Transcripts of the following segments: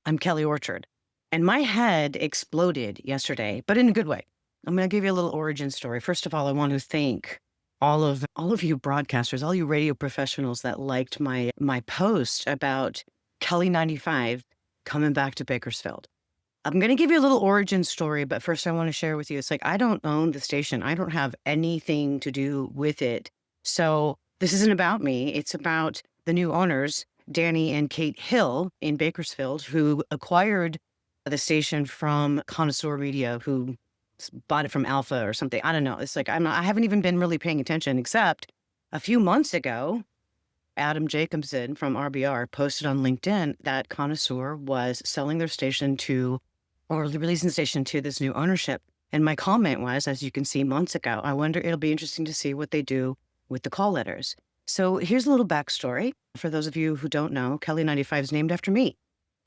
I'm Kelly Orchard. And my head exploded yesterday, but in a good way. I'm going to give you a little origin story. First of all, I want to thank all of you broadcasters, all you radio professionals that liked my post about KELY 95 coming back to Bakersfield. I'm going to give you a little origin story, but first I want to share with you. It's like I don't own the station. I don't have anything to do with it. So this isn't about me. It's about the new owners, Danny and Kate Hill in Bakersfield, who acquired the station from Connoisseur Media, who bought it from Alpha or something. I don't know. It's like I haven't even been really paying attention, except a few months ago, Adam Jacobson from RBR posted on LinkedIn that Connoisseur was selling their station to, or releasing the station to this new ownership. And my comment was, as you can see months ago, I wonder, it'll be interesting to see what they do with the call letters. So here's a little backstory. For those of you who don't know, KELY 95 is named after me.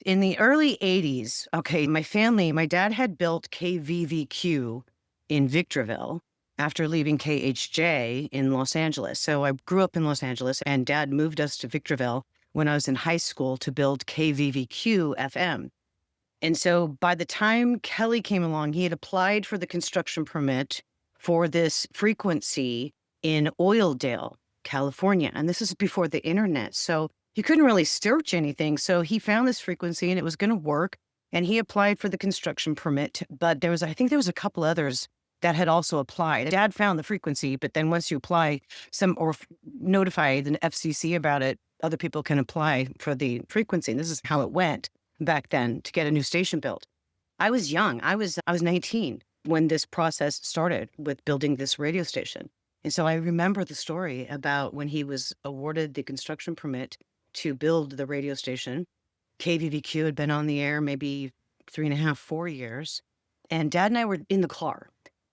In the early 80s, okay, my dad had built KVVQ in Victorville after leaving KHJ in Los Angeles. So I grew up in Los Angeles, and Dad moved us to Victorville when I was in high school to build KVVQ FM. And so by the time KELY came along, he had applied for the construction permit for this frequency in Oildale, California. And this is before the internet. So he couldn't really search anything. So he found this frequency and it was going to work. And he applied for the construction permit. But I think there was a couple others that had also applied. Dad found the frequency, but then once you apply notify the FCC about it, other people can apply for the frequency. And this is how it went back then to get a new station built. I was young. I was 19 when this process started with building this radio station. And so I remember the story about when he was awarded the construction permit to build the radio station. KVVQ had been on the air maybe 3.5, 4 years. And Dad and I were in the car.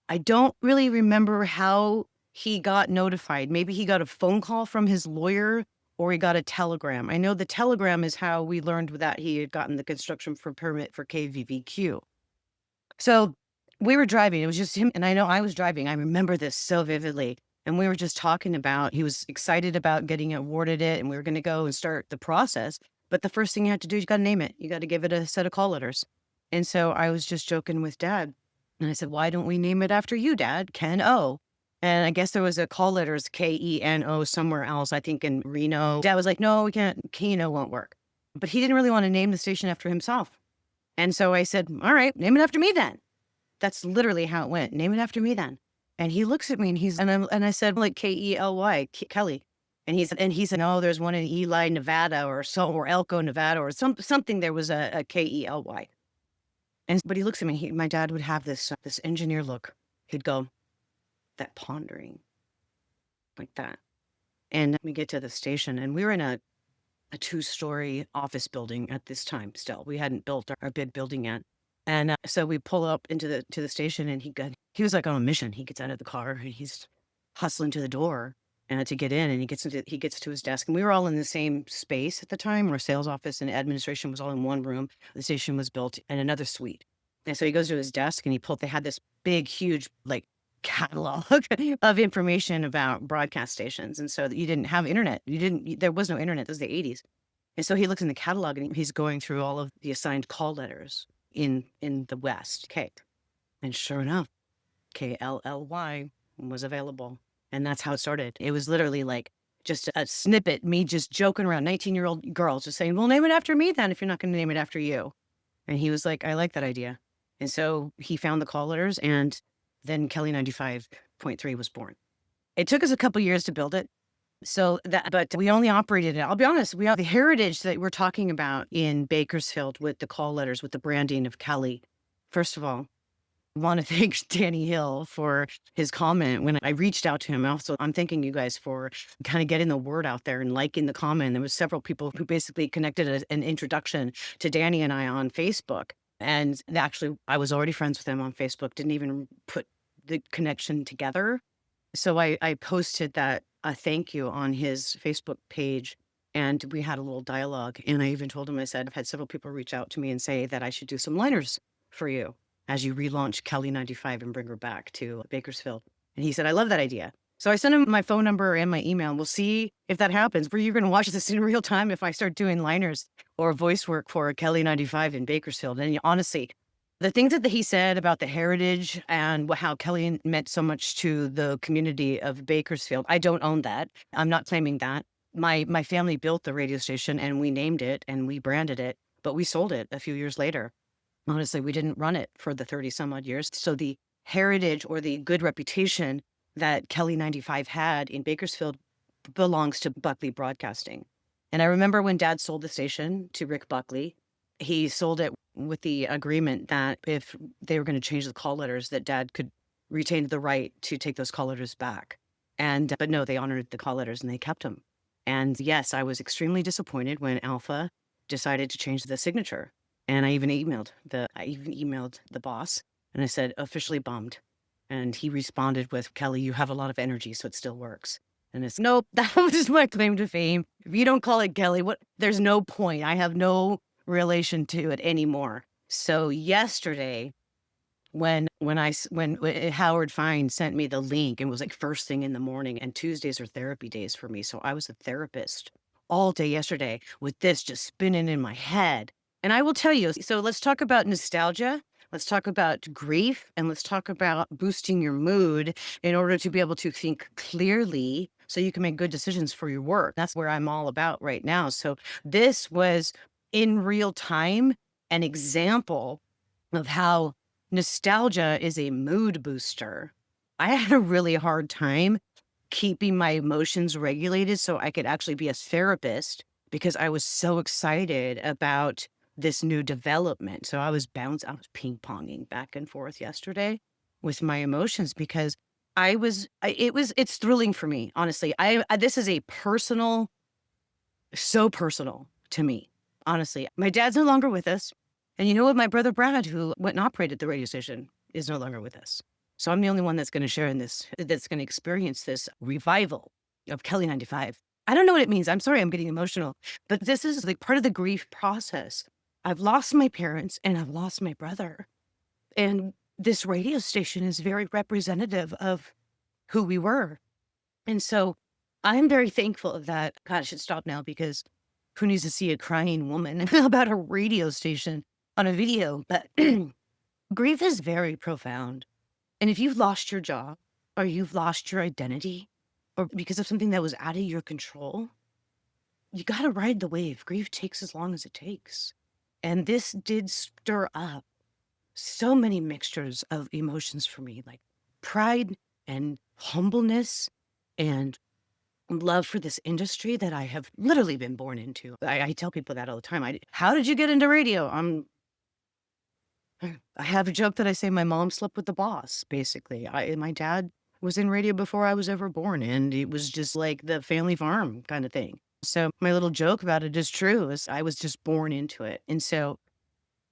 I don't really remember how he got notified. Maybe he got a phone call from his lawyer or he got a telegram. I know the telegram is how we learned that he had gotten the construction permit for KVVQ. So we were driving. It was just him. And I know I was driving. I remember this so vividly. And we were just talking about, he was excited about getting awarded it. And we were going to go and start the process. But the first thing you have to do is you got to name it. You got to give it a set of call letters. And so I was just joking with Dad. And I said, why don't we name it after you, Dad? Ken O. And I guess there was a call letters KENO somewhere else, I think in Reno. Dad was like, no, we can't. Keno won't work. But he didn't really want to name the station after himself. And so I said, all right, name it after me then. That's literally how it went. Name it after me then. And he looks at me and I said, like KELY, Kelly. And he said, no, there's one in Ely, Nevada or Elko, Nevada or something. There was a KELY. But he looks at me, my dad would have this engineer look. He'd go, that pondering, like that. And we get to the station and we were in a 2-story office building at this time still. We hadn't built our big building yet. And so we pull up to the station and he was like on a mission. He gets out of the car and he's hustling to the door to get in, and he gets to his desk. And we were all in the same space at the time. Our sales office and administration was all in one room. The station was built in another suite. And so he goes to his desk and they had this big, huge, like catalog of information about broadcast stations. And so you didn't have internet. There was no internet. This was the 80s. And so he looks in the catalog and he's going through all of the assigned call letters in the West. Okay. And sure enough, KLLY was available. And that's how it started. It was literally like just a snippet, me just joking around, 19-year-old girls just saying, well, name it after me then if you're not going to name it after you. And he was like, I like that idea. And so he found the call letters, and then KELY 95.3 was born. It took us a couple years to build it. But we only operated it. I'll be honest, we have the heritage that we're talking about in Bakersfield with the call letters, with the branding of KELY. First of all, I want to thank Danny Hill for his comment when I reached out to him. Also, I'm thanking you guys for kind of getting the word out there and liking the comment. There was several people who basically connected an introduction to Danny and I on Facebook. And actually, I was already friends with him on Facebook, didn't even put the connection together. So I posted that a thank you on his Facebook page, and we had a little dialogue. And I even told him, I said, I've had several people reach out to me and say that I should do some liners for you as you relaunch KELY 95 and bring her back to Bakersfield. And he said, I love that idea. So I sent him my phone number and my email, and we'll see if that happens. Where you're going to watch this in real time if I start doing liners or voice work for KELY 95 in Bakersfield. And honestly, the things that he said about the heritage and how KELY meant so much to the community of Bakersfield, I don't own that. I'm not claiming that. My family built the radio station and we named it and we branded it, but we sold it a few years later. Honestly, we didn't run it for the 30 some odd years. So the heritage or the good reputation that KELY 95 had in Bakersfield belongs to Buckley Broadcasting. And I remember when Dad sold the station to Rick Buckley, he sold it with the agreement that if they were going to change the call letters, that Dad could retain the right to take those call letters back. But no, they honored the call letters and they kept them. And yes, I was extremely disappointed when Alpha decided to change the signature. And I even emailed the boss and I said, officially bummed. And he responded with, KELY, you have a lot of energy, so it still works. And it's, nope, that was my claim to fame. If you don't call it KELY, there's no point. I have no relation to it anymore. So yesterday, when Howard Fine sent me the link, it was like first thing in the morning, and Tuesdays are therapy days for me. So I was a therapist all day yesterday with this just spinning in my head. And I will tell you, so let's talk about nostalgia. Let's talk about grief, and let's talk about boosting your mood in order to be able to think clearly so you can make good decisions for your work. That's where I'm all about right now. So this was in real time an example of how nostalgia is a mood booster. I had a really hard time keeping my emotions regulated so I could actually be a therapist because I was so excited about this new development. So I was ping-ponging back and forth yesterday with my emotions because it's thrilling for me, honestly. This is so personal to me, honestly. My dad's no longer with us. And you know what? My brother Brad, who went and operated the radio station, is no longer with us. So I'm the only one that's going to share in this, that's going to experience this revival of KELY 95. I don't know what it means. I'm sorry, I'm getting emotional, but this is like part of the grief process. I've lost my parents and I've lost my brother. And this radio station is very representative of who we were. And so I'm very thankful of that. God, I should stop now because who needs to see a crying woman about a radio station on a video? But grief is very profound. And if you've lost your job or you've lost your identity or because of something that was out of your control, you got to ride the wave. Grief takes as long as it takes. And this did stir up so many mixtures of emotions for me, like pride and humbleness and love for this industry that I have literally been born into. I tell people that all the time. How did you get into radio? I have a joke that I say my mom slept with the boss, basically. My dad was in radio before I was ever born, and it was just like the family farm kind of thing. So my little joke about it is true, is I was just born into it. And so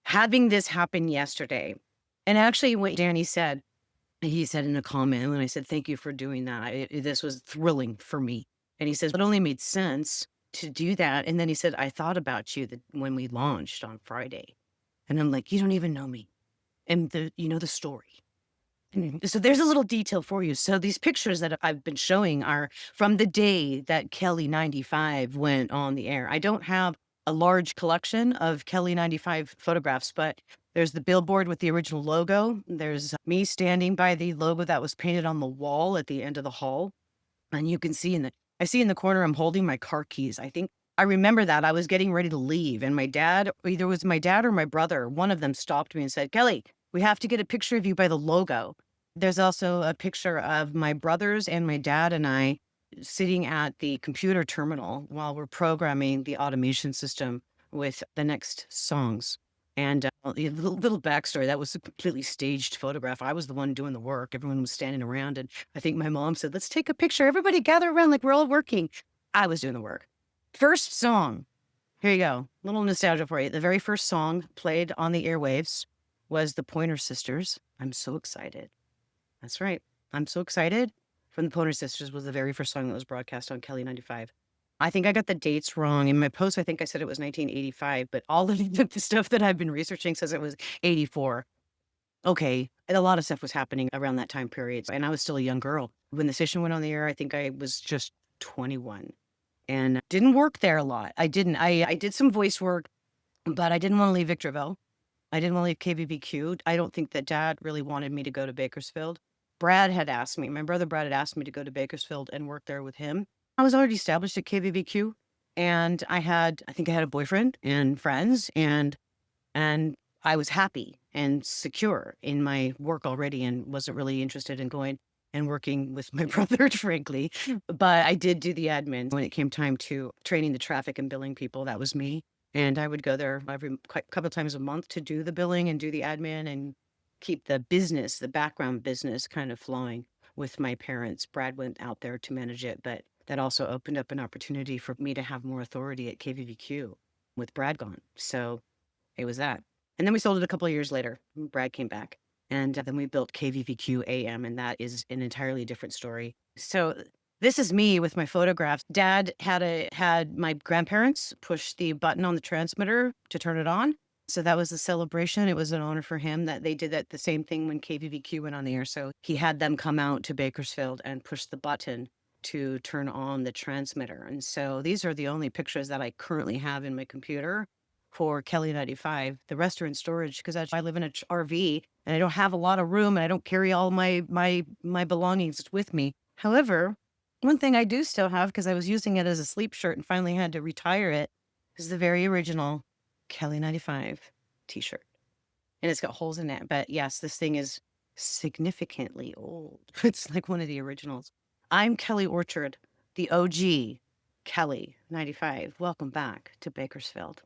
having this happen yesterday, and actually what Danny said, he said in a comment, and I said, thank you for doing that. This was thrilling for me. And he says, it only made sense to do that. And then he said, I thought about you when we launched on Friday. And I'm like, you don't even know me. And you know the story. So there's a little detail for you. So these pictures that I've been showing are from the day that KELY 95 went on the air. I don't have a large collection of KELY 95 photographs, but there's the billboard with the original logo. There's me standing by the logo that was painted on the wall at the end of the hall. And you can see I see in the corner, I'm holding my car keys. I think I remember that I was getting ready to leave and either it was my dad or my brother, one of them stopped me and said, KELY, we have to get a picture of you by the logo. There's also a picture of my brothers and my dad and I sitting at the computer terminal while we're programming the automation system with the next songs. And a little backstory, that was a completely staged photograph. I was the one doing the work. Everyone was standing around. And I think my mom said, let's take a picture. Everybody gather around like we're all working. I was doing the work. First song. Here you go. Little nostalgia for you. The very first song played on the airwaves was the Pointer Sisters. I'm so excited. That's right. I'm so excited. From the Pointer Sisters was the very first song that was broadcast on KELY 95. I think I got the dates wrong. In my post, I think I said it was 1985, but all of the stuff that I've been researching says it was 84. Okay, and a lot of stuff was happening around that time period, and I was still a young girl. When the station went on the air, I think I was just 21 and didn't work there a lot. I didn't. I did some voice work, but I didn't wanna leave Victorville. I didn't wanna leave KVVQ. I don't think that dad really wanted me to go to Bakersfield. Brad had asked me my brother Brad had asked me to go to Bakersfield and work there with him. I was already established at KVVQ, and I think I had a boyfriend and friends, and I was happy and secure in my work already and wasn't really interested in going and working with my brother, frankly. But I did do the admin when it came time to training the traffic and billing people. That was me. And I would go there every couple times a month to do the billing and do the admin and keep the business, the background business kind of flowing with my parents. Brad went out there to manage it, but that also opened up an opportunity for me to have more authority at KVVQ with Brad gone. So it was that. And then we sold it a couple of years later. Brad came back. And then we built KVVQ AM, and that is an entirely different story. So this is me with my photographs. Dad had my grandparents push the button on the transmitter to turn it on. So that was a celebration. It was an honor for him that they did that the same thing when KVVQ went on the air. So he had them come out to Bakersfield and push the button to turn on the transmitter. And so these are the only pictures that I currently have in my computer for KELY 95. The rest are in storage because I live in a RV and I don't have a lot of room and I don't carry all my belongings with me. However, one thing I do still have because I was using it as a sleep shirt and finally had to retire it is the very original KELY 95 t-shirt. And it's got holes in it. But yes, this thing is significantly old. It's like one of the originals. I'm Kelly Orchard, the OG KELY 95. Welcome back to Bakersfield.